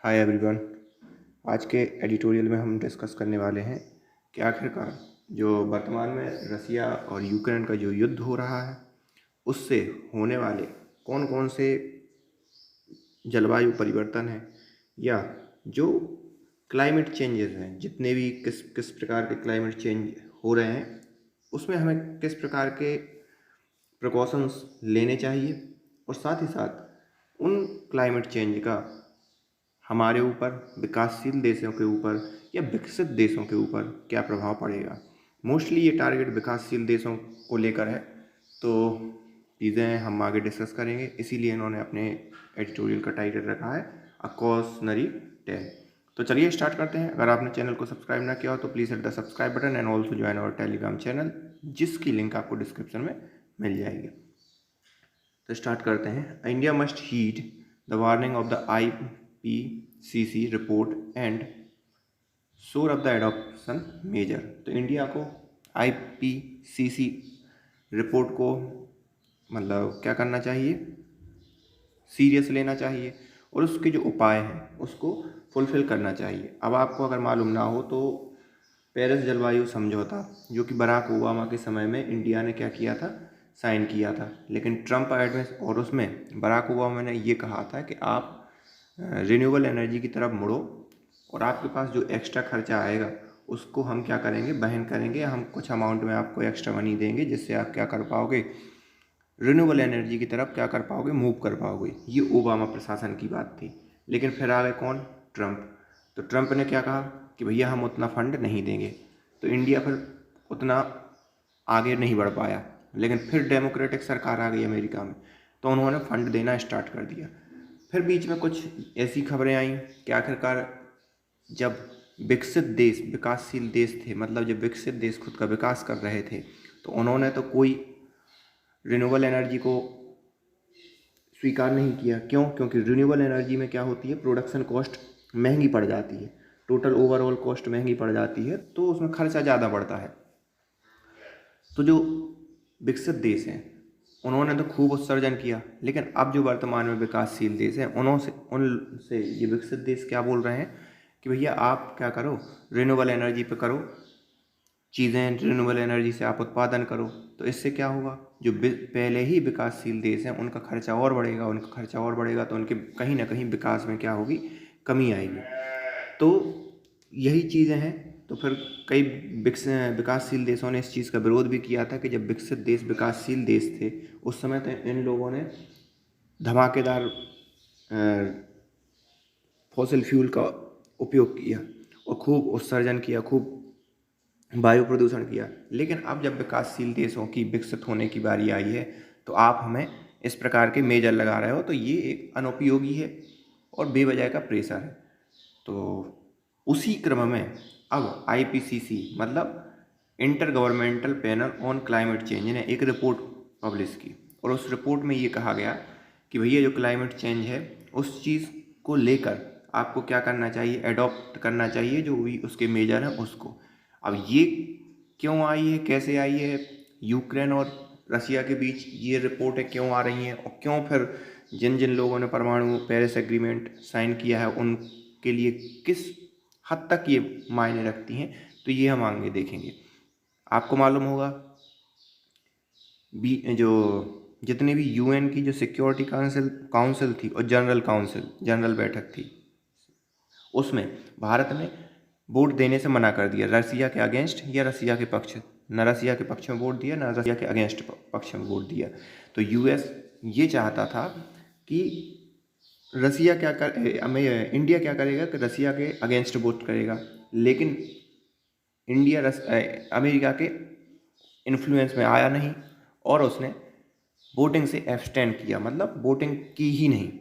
Hi everyone. आज के editorial में हम डिस्कस करने वाले हैं कि आखिरकार जो वर्तमान में रसिया और यूक्रेन का जो युद्ध हो रहा है उससे होने वाले कौन कौन से जलवायु परिवर्तन हैं या जो क्लाइमेट चेंजेस हैं, जितने भी किस किस प्रकार के क्लाइमेट चेंज हो रहे हैं उसमें हमें किस प्रकार के प्रिकॉशंस लेने चाहिए और साथ ही साथ उन क्लाइमेट चेंज का हमारे ऊपर, विकासशील देशों के ऊपर या विकसित देशों के ऊपर क्या प्रभाव पड़ेगा। मोस्टली ये टारगेट विकासशील देशों को लेकर है, तो चीज़ें हम आगे डिस्कस करेंगे। इसीलिए इन्होंने अपने एडिटोरियल का टाइटल रखा है अ कॉशनरी टेल। तो चलिए स्टार्ट करते हैं। अगर आपने चैनल को सब्सक्राइब ना किया हो तो please hit the subscribe button and also join our Telegram channel, जिसकी लिंक आपको डिस्क्रिप्शन में मिल जाएगी। तो स्टार्ट करते हैं। India must heed the warning of the IPCC report and shore of the adoption measure. तो इंडिया को IPCC रिपोर्ट को मतलब क्या करना चाहिए, सीरियस लेना चाहिए और उसके जो उपाय हैं उसको फुलफिल करना चाहिए। अब आपको अगर मालूम ना हो तो पेरिस जलवायु समझौता, जो कि बराक ओबामा के समय में इंडिया ने क्या किया था, साइन किया था। लेकिन ट्रंप एडमिनिस्ट्रेशन और उसमें बराक ओबामा ने ये कहा था कि आप रिन्यूएबल एनर्जी की तरफ मुड़ो और आपके पास जो एक्स्ट्रा खर्चा आएगा उसको हम क्या करेंगे, वहन करेंगे। हम कुछ अमाउंट में आपको एक्स्ट्रा मनी देंगे जिससे आप क्या कर पाओगे, रिन्यूएबल एनर्जी की तरफ क्या कर पाओगे, मूव कर पाओगे। ये ओबामा प्रशासन की बात थी। लेकिन फिर आ गए कौन, ट्रंप। तो ट्रंप ने क्या कहा कि भैया हम उतना फंड नहीं देंगे। तो इंडिया फिर उतना आगे नहीं बढ़ पाया। लेकिन फिर डेमोक्रेटिक सरकार आ गई अमेरिका में, तो उन्होंने फंड देना स्टार्ट कर दिया। फिर बीच में कुछ ऐसी खबरें आई कि आखिरकार जब विकसित देश, विकासशील देश थे, मतलब जब विकसित देश खुद का विकास कर रहे थे, तो उन्होंने तो कोई रिन्यूएबल एनर्जी को स्वीकार नहीं किया। क्यों? क्योंकि रिन्यूएबल एनर्जी में क्या होती है, प्रोडक्शन कॉस्ट महंगी पड़ जाती है, टोटल ओवरऑल कॉस्ट महंगी पड़ जाती है, तो उसमें खर्चा ज़्यादा बढ़ता है। तो जो विकसित देश हैं उन्होंने तो खूब उत्सर्जन किया। लेकिन अब जो वर्तमान में विकासशील देश हैं उनसे ये विकसित देश क्या बोल रहे हैं कि भैया आप क्या करो, रिन्यूएबल एनर्जी पे करो चीज़ें, रिन्यूएबल एनर्जी से आप उत्पादन करो। तो इससे क्या होगा, जो पहले ही विकासशील देश हैं उनका खर्चा और बढ़ेगा, उनका खर्चा और बढ़ेगा तो उनके कहीं ना कहीं विकास में क्या होगी, कमी आएगी। तो यही चीज़ें हैं। तो फिर कई विकासशील देशों ने इस चीज़ का विरोध भी किया था कि जब विकसित देश विकासशील देश थे उस समय तो इन लोगों ने धमाकेदार फॉसिल फ्यूल का उपयोग किया और खूब उत्सर्जन किया, खूब वायु प्रदूषण किया। लेकिन अब जब विकासशील देशों की विकसित होने की बारी आई है तो आप हमें इस प्रकार के मेजर लगा रहे हो, तो ये एक अनुपयोगी है और बेवजह का प्रेशर है। तो उसी क्रम में अब IPCC मतलब inter governmental panel on climate change ने एक रिपोर्ट पब्लिश की और उस रिपोर्ट में ये कहा गया कि भैया जो क्लाइमेट चेंज है उस चीज़ को लेकर आपको क्या करना चाहिए, एडॉप्ट करना चाहिए जो भी उसके मेजर हैं उसको। अब ये क्यों आई है, कैसे आई है, यूक्रेन और रसिया के बीच ये रिपोर्टें क्यों आ रही हैं और क्यों फिर जिन जिन लोगों ने परमाणु पेरिस एग्रीमेंट साइन किया है उनके लिए किस हद तक ये मायने रखती हैं, तो ये हम आगे देखेंगे। आपको मालूम होगा जो जितनी भी UN की जो सिक्योरिटी काउंसिल थी और जनरल बैठक थी, उसमें भारत ने वोट देने से मना कर दिया, रसिया के अगेंस्ट या रसिया के पक्ष। न रसिया के पक्ष में वोट दिया, न रसिया के अगेंस्ट पक्ष में वोट दिया। तो US ये चाहता था कि रसिया क्या कर इंडिया क्या करेगा कि रसिया के अगेंस्ट वोट करेगा। लेकिन इंडिया अमेरिका के इन्फ्लुएंस में आया नहीं और उसने वोटिंग से एब्सटेन किया, मतलब वोटिंग की ही नहीं।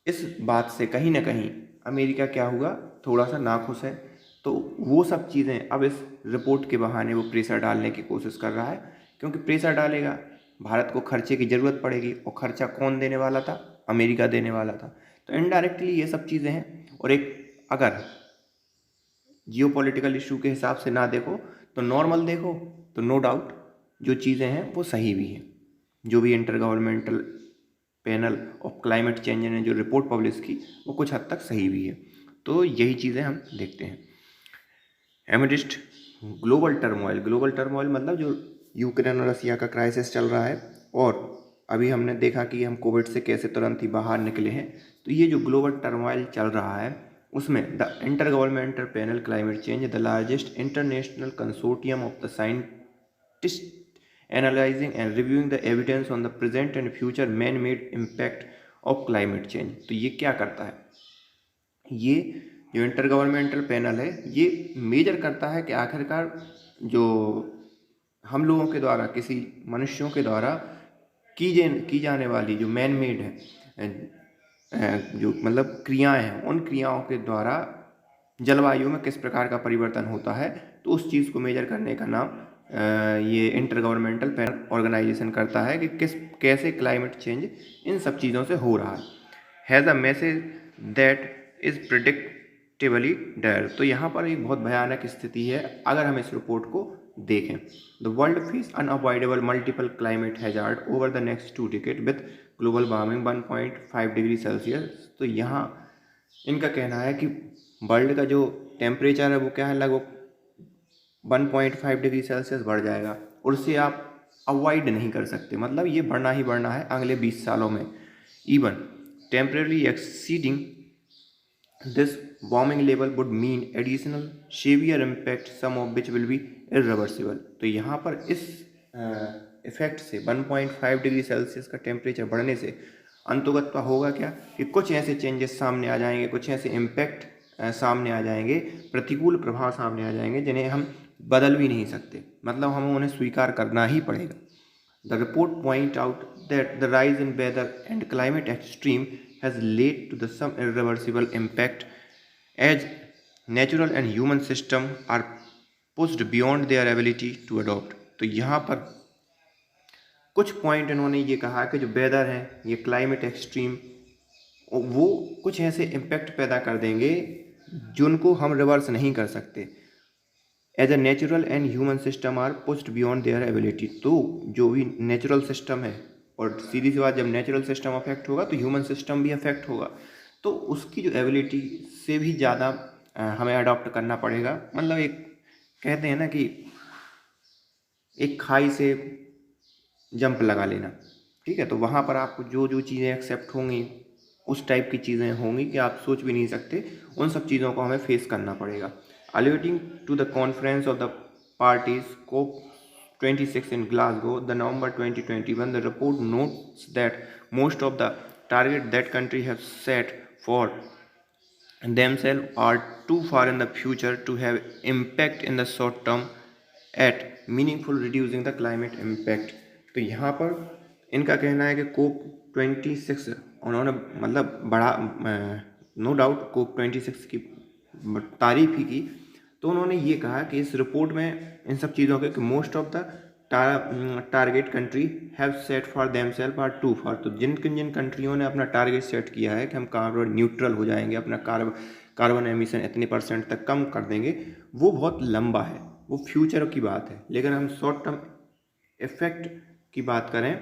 इस बात से कहीं ना कहीं अमेरिका क्या हुआ, थोड़ा सा नाखुश है। तो वो सब चीज़ें अब इस रिपोर्ट के बहाने वो प्रेशर डालने की कोशिश कर रहा है, क्योंकि प्रेशर डालेगा भारत को खर्चे की ज़रूरत पड़ेगी और खर्चा कौन देने वाला था, अमेरिका देने वाला था। तो इनडायरेक्टली ये सब चीज़ें हैं। और एक अगर जियोपॉलिटिकल इशू के हिसाब से ना देखो तो नॉर्मल देखो, तो नो डाउट जो चीज़ें हैं वो सही भी हैं। जो भी inter governmental panel of climate change ने जो रिपोर्ट पब्लिश की वो कुछ हद तक सही भी है। तो यही चीज़ें हम देखते हैं। एमिडिस्ट ग्लोबल टर्मोइल मतलब जो यूक्रेन और रसिया का क्राइसिस चल रहा है, और अभी हमने देखा कि हम कोविड से कैसे तुरंत ही बाहर निकले हैं। तो ये जो ग्लोबल टर्मोइल चल रहा है उसमें the inter governmental panel climate change the largest international consortium of the scientist analysing and reviewing the evidence on the present and future man made impact of climate change. तो ये क्या करता है, ये जो इंटर गवर्नमेंटल पैनल है ये major करता है कि आखिरकार जो हम लोगों के द्वारा, किसी मनुष्यों के द्वारा की जाने वाली जो मैन मेड है, जो मतलब क्रियाएं हैं, उन क्रियाओं के द्वारा जलवायु में किस प्रकार का परिवर्तन होता है। तो उस चीज़ को मेजर करने का नाम ये इंटर गवर्नमेंटल पैनल ऑर्गेनाइजेशन करता है कि कैसे क्लाइमेट चेंज इन सब चीज़ों से हो रहा है। Has a message that is predictably dire. तो यहाँ पर एक बहुत भयानक स्थिति है अगर हम इस रिपोर्ट को देखें। The world face unavoidable multiple climate hazard over the next 2 decades with global warming 1.5 degree Celsius. तो यहाँ इनका कहना है कि वर्ल्ड का जो टेम्परेचर है वो क्या है, लगभग 1.5 डिग्री सेल्सियस बढ़ जाएगा, और उससे आप अवॉइड नहीं कर सकते, मतलब ये बढ़ना ही बढ़ना है अगले 20 सालों में। Even temporary exceeding this warming level would mean additional severe impact some of which will be irreversible. तो यहाँ पर इस इफेक्ट से 1.5 डिग्री सेल्सियस का टेम्परेचर बढ़ने से अंतोगत्वा होगा क्या कि कुछ ऐसे चेंजेस सामने आ जाएंगे, कुछ ऐसे इम्पैक्ट सामने आ जाएंगे, प्रतिकूल प्रभाव सामने आ जाएंगे जिन्हें हम बदल भी नहीं सकते, मतलब हमें उन्हें स्वीकार करना ही पड़ेगा। The report point out that the rise in weather and climate extreme has led to the some irreversible impact as natural and human system are pushed beyond their ability to adopt. तो यहाँ पर कुछ point इन्होंने ये कहा कि जो weather है, ये क्लाइमेट एक्सट्रीम, वो कुछ ऐसे इम्पैक्ट पैदा कर देंगे जिनको हम रिवर्स नहीं कर सकते। As a natural and human system are pushed beyond their ability. तो जो भी नेचुरल सिस्टम है, और सीधी सी बात, जब नेचुरल सिस्टम अफेक्ट होगा तो ह्यूमन सिस्टम भी अफेक्ट होगा, तो उसकी जो एबिलिटी से भी ज़्यादा हमें अडॉप्ट करना पड़ेगा। मतलब एक कहते हैं ना कि एक खाई से जंप लगा लेना, ठीक है, तो वहाँ पर आपको जो जो चीज़ें एक्सेप्ट होंगी उस टाइप की चीज़ें होंगी कि आप सोच भी नहीं सकते, उन सब चीज़ों को हमें फेस करना पड़ेगा। Alluding to the conference of the parties COP26 in Glasgow, the November 2021, the report notes that most of the targets that countries have set for themselves are too far in the future to have impact in the short term at meaningful reducing the climate impact। तो यहाँ पर इनका कहना है कि COP26 उन्होंने मतलब बड़ा नो डाउट COP26 की तारीफ ही की। तो उन्होंने ये कहा कि इस रिपोर्ट में इन सब चीज़ों के कि most of the target country have set for themselves are too for. तो जिन कंट्रियों ने अपना टारगेट सेट किया है कि हम कार्बन न्यूट्रल हो जाएंगे, अपना कार्बन एमिशन इतने % तक कम कर देंगे, वो बहुत लंबा है, वो फ्यूचर की बात है। लेकिन हम शॉर्ट टर्म इफेक्ट की बात करें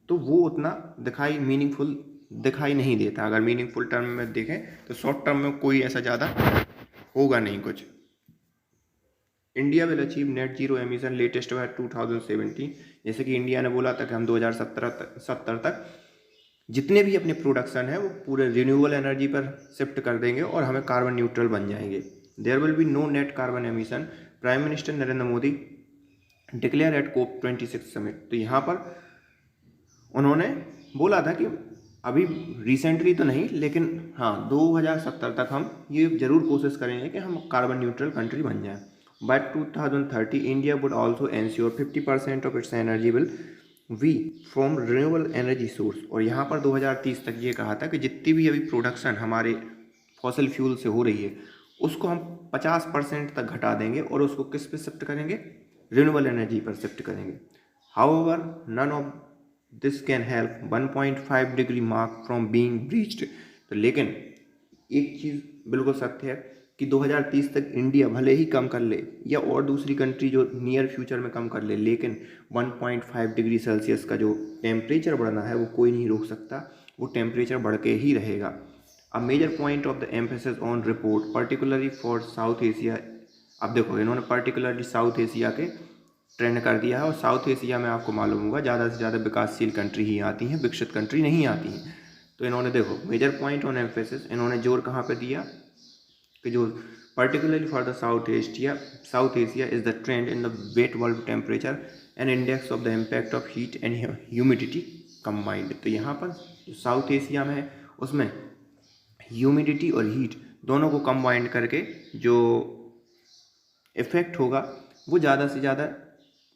तो वो उतना मीनिंगफुल दिखाई नहीं देता। अगर मीनिंगफुल टर्म में देखें तो शॉर्ट टर्म में कोई ऐसा ज़्यादा होगा नहीं कुछ। India will achieve net zero emission latest by 2017। जैसे कि इंडिया ने बोला था कि हम 2070 तक जितने भी अपने प्रोडक्शन है वो पूरे रिन्यूएबल एनर्जी पर शिफ्ट कर देंगे और हमें कार्बन न्यूट्रल बन जाएंगे। There will be no net carbon emission, prime minister Narendra Modi declare at COP26 summit. तो यहाँ पर उन्होंने बोला था कि अभी रिसेंटली तो नहीं, लेकिन हाँ 2070 तक हम ये जरूर कोशिश करेंगे कि हम कार्बन न्यूट्रल कंट्री बन जाएं। By 2030 India would also ensure 50% of its energy will we from renewable energy source. और यहाँ पर 2030 तक ये कहा था कि जितनी भी अभी प्रोडक्शन हमारे फॉसिल फ्यूल से हो रही है उसको हम 50% तक घटा देंगे और उसको किस पे शिफ्ट करेंगे, रिन्यूएबल एनर्जी पर शिफ्ट करेंगे। However none of this can help 1.5 degree mark from being breached. तो लेकिन एक चीज़ बिल्कुल सत्य है कि 2030 तक इंडिया भले ही कम कर ले या और दूसरी कंट्री जो नियर फ्यूचर में कम कर ले, लेकिन 1.5 डिग्री सेल्सियस का जो टेम्परेचर बढ़ना है वो कोई नहीं रोक सकता, वो टेम्परेचर बढ़ के ही रहेगा। A major point of the emphasis on report particularly for South Asia. अब देखो इन्होंने पर्टिकुलरली साउथ एशिया के ट्रेंड कर दिया है, और साउथ एशिया में आपको मालूम होगा ज़्यादा से ज़्यादा विकासशील कंट्री ही आती हैं, विकसित कंट्री नहीं आती हैं। तो इन्होंने देखो मेजर पॉइंट ऑन एम्फेसिस, इन्होंने जोर कहाँ पे दिया कि जो particularly for the south Asia is the trend in the wet bulb temperature and index of the impact of heat and humidity combined. तो यहाँ पर जो साउथ एशिया में है उसमें ह्यूमिडिटी और हीट दोनों को कंबाइंड करके जो इफेक्ट होगा वो ज़्यादा से ज़्यादा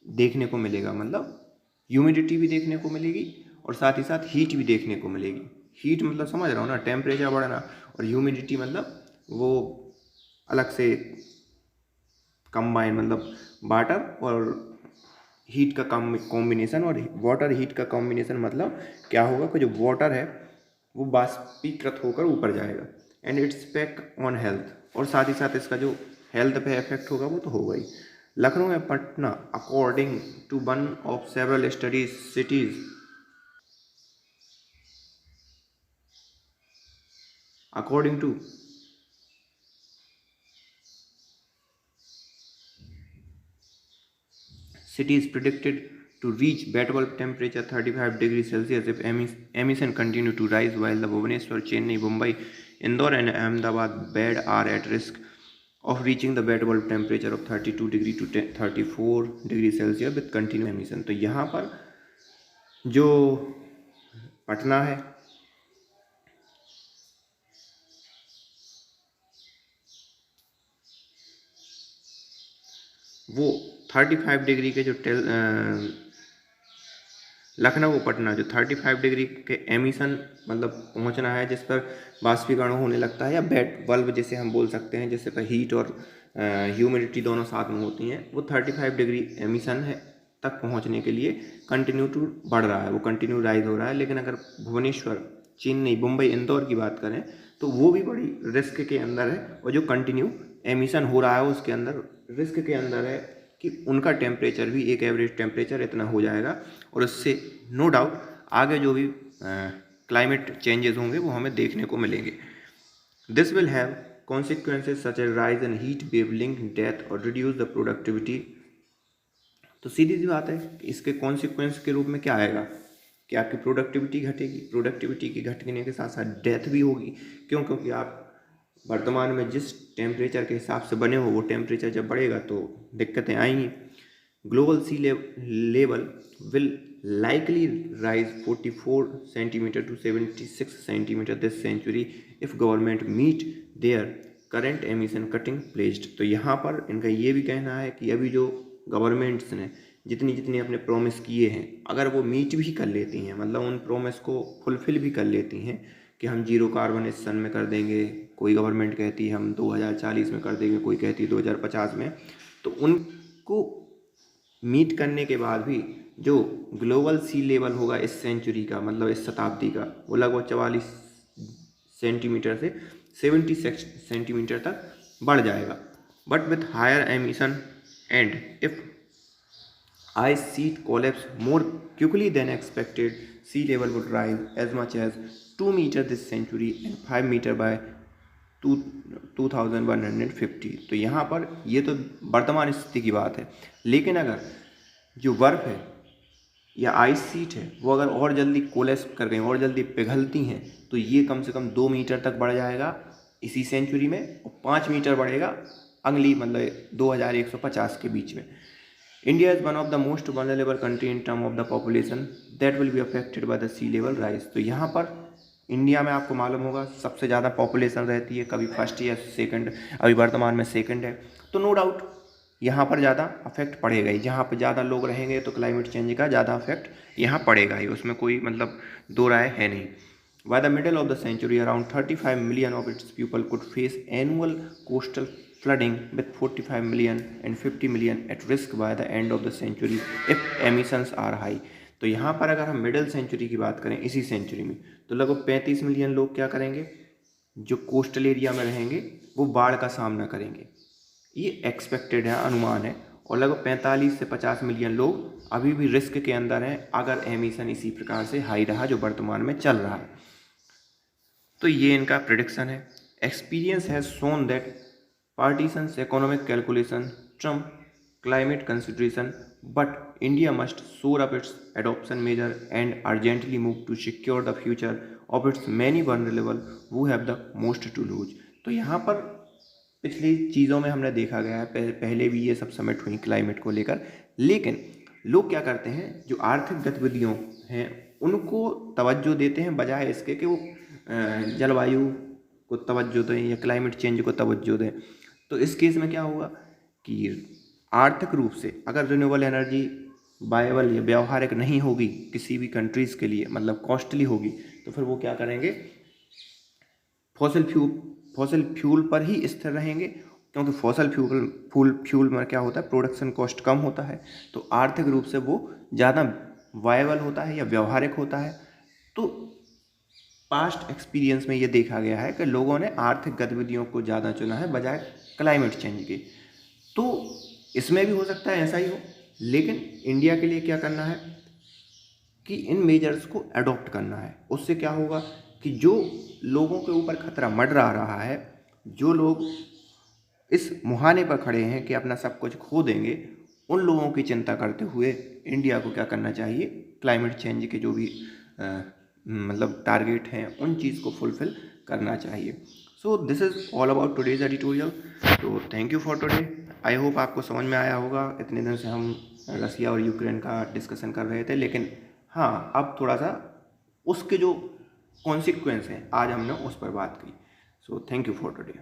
देखने को मिलेगा, मतलब ह्यूमिडिटी भी देखने को मिलेगी और साथ ही साथ हीट भी देखने को मिलेगी। हीट मतलब समझ रहा हो ना, टेम्परेचर बढ़ना, और ह्यूमिडिटी मतलब वो अलग से कंबाइन, मतलब वाटर और हीट का कॉम्बिनेशन, और वाटर हीट का कॉम्बिनेशन मतलब क्या होगा कि जो वाटर है वो बाष्पीकृत होकर ऊपर जाएगा। And its effect on health, और साथ ही साथ इसका जो हेल्थ पे इफेक्ट होगा वो तो होगा ही। लखनऊ में Patna according to one of several studies cities according to cities predicted to reach bat bulb temperature 35 degrees Celsius if emission continue to rise, while the Bhubaneswar, Chennai, Mumbai, Indore and Ahmedabad bed are at risk of reaching the bat bulb temperature of 32 degree to 34 degrees Celsius with continued emission। तो यहाँ पर जो पटना है वो 35 degree के जो लखनऊ पटना जो 35 degree के एमिशन मतलब पहुंचना है, जिस पर बाष्पीकरण होने लगता है, या बैट बल्ब जिसे हम बोल सकते हैं, जिससे पर हीट और ह्यूमिडिटी दोनों साथ में होती हैं, वो 35 डिग्री एमिशन है तक पहुंचने के लिए कंटिन्यू टू बढ़ रहा है, वो कंटिन्यू राइज हो रहा है। लेकिन अगर भुवनेश्वर, चेन्नई, मुंबई, इंदौर की बात करें तो वो भी बड़ी रिस्क के अंदर है, और जो कंटिन्यू एमिशन हो रहा है उसके अंदर रिस्क के अंदर है कि उनका टेम्परेचर भी एक एवरेज टेम्परेचर इतना हो जाएगा, और उससे नो डाउट आगे जो भी क्लाइमेट चेंजेस होंगे वो हमें देखने को मिलेंगे। This will have consequences such as rise in heat wave, link death और रिड्यूस द प्रोडक्टिविटी। तो सीधी सी बात है कि इसके कॉन्सिक्वेंस के रूप में क्या आएगा कि आपकी प्रोडक्टिविटी घटेगी, प्रोडक्टिविटी की घटने के साथ साथ डेथ भी होगी। क्यों? क्योंकि आप वर्तमान में जिस टेम्परेचर के हिसाब से बने हो वो टेम्परेचर जब बढ़ेगा तो दिक्कतें आएंगी। Global sea level will likely rise 44 centimeter to 76 centimeter this century if government meet their current emission cutting pledged। तो यहाँ पर इनका ये भी कहना है कि अभी जो गवर्नमेंट्स ने जितनी जितनी अपने प्रोमिस किए हैं, अगर वो मीट भी कर लेती हैं, मतलब उन प्रोमिस को फुलफिल भी कर लेती हैं कि हम जीरो कार्बन इस सन में कर देंगे, कोई गवर्नमेंट कहती है हम 2040 में कर देंगे, कोई कहती है 2050 में, तो उनको मीट करने के बाद भी जो ग्लोबल सी लेवल होगा इस सेंचुरी का, मतलब इस शताब्दी का, वो लगभग 44 सेंटीमीटर से 76 सेंटीमीटर तक बढ़ जाएगा। But with higher emission and if ice sheet collapse more quickly than expected, sea level would rise as much as 2 meter this century and 5 meter by 2150। तो यहाँ पर ये तो वर्तमान स्थिति की बात है, लेकिन अगर जो बर्फ़ है या आइस शीट है वो अगर और जल्दी कोलैप्स कर गई, और जल्दी पिघलती हैं, तो ये कम से कम 2 मीटर तक बढ़ जाएगा इसी सेंचुरी में, और 5 मीटर बढ़ेगा अगली मतलब 2150 के बीच में। India is one of the most vulnerable country in term of the population that will be affected by the sea level rise। तो यहाँ पर इंडिया में आपको मालूम होगा सबसे ज़्यादा पॉपुलेशन रहती है, कभी फर्स्ट या सेकंड, अभी वर्तमान में सेकंड है, तो नो डाउट यहाँ पर ज़्यादा अफेक्ट पड़ेगा ही। जहाँ पर ज़्यादा लोग रहेंगे तो क्लाइमेट चेंज का ज़्यादा अफेक्ट यहाँ पड़ेगा ही, उसमें कोई मतलब दो राय है नहीं। By the middle of the century, around 35 million of its people could face annual coastal flooding, with 45 million and 50 million at risk by the end of the century if emissions are high। तो यहाँ पर अगर हम middle century की बात करें इसी century में, तो लगभग 35 मिलियन लोग क्या करेंगे, जो कोस्टल एरिया में रहेंगे वो बाढ़ का सामना करेंगे। ये एक्सपेक्टेड है, अनुमान है। और लगभग 45 से 50 मिलियन लोग अभी भी रिस्क के अंदर हैं अगर एमिशन इसी प्रकार से हाई रहा जो वर्तमान में चल रहा है। तो ये इनका प्रिडिक्शन है। Experience has shown that partitions, economic calculation, Trump climate consideration, but India must shore up its adoption measure and urgently move to secure the future of its many vulnerable who have the most to lose। तो यहाँ पर पिछली चीज़ों में हमने देखा गया है, पहले भी ये सब समिट हुई क्लाइमेट को लेकर, लेकिन लोग क्या करते हैं, जो आर्थिक गतिविधियों हैं उनको तवज्जो देते हैं बजाय इसके कि वो जलवायु को तवज्जो दें या क्लाइमेट चेंज को तवज्जो दें। तो इस केस में क्या होगा कि आर्थिक रूप से अगर रिन्यूएबल एनर्जी वायबल या व्यावहारिक नहीं होगी किसी भी कंट्रीज़ के लिए, मतलब कॉस्टली होगी, तो फिर वो क्या करेंगे, फॉसिल फ्यूल पर ही स्थिर रहेंगे, क्योंकि फॉसिल फ्यूल में क्या होता है, प्रोडक्शन कॉस्ट कम होता है, तो आर्थिक रूप से वो ज़्यादा वायबल होता है या व्यावहारिक होता है। तो पास्ट एक्सपीरियंस में ये देखा गया है कि लोगों ने आर्थिक गतिविधियों को ज़्यादा चुना है बजाय क्लाइमेट चेंज के। तो इसमें भी हो सकता है ऐसा ही हो, लेकिन इंडिया के लिए क्या करना है कि इन मेजर्स को अडॉप्ट करना है। उससे क्या होगा कि जो लोगों के ऊपर खतरा मंडरा रहा है, जो लोग इस मुहाने पर खड़े हैं कि अपना सब कुछ खो देंगे, उन लोगों की चिंता करते हुए इंडिया को क्या करना चाहिए, क्लाइमेट चेंज के जो भी मतलब टारगेट हैं उन चीज़ को फुलफिल करना चाहिए। So this is all about today's editorial. तो thank you for today. I hope आपको समझ में आया होगा। इतने दिन से हम रसिया और यूक्रेन का डिस्कशन कर रहे थे, लेकिन हाँ, अब थोड़ा सा उसके जो कॉन्सिक्वेंस हैं आज हमने उस पर बात की। So thank you for today.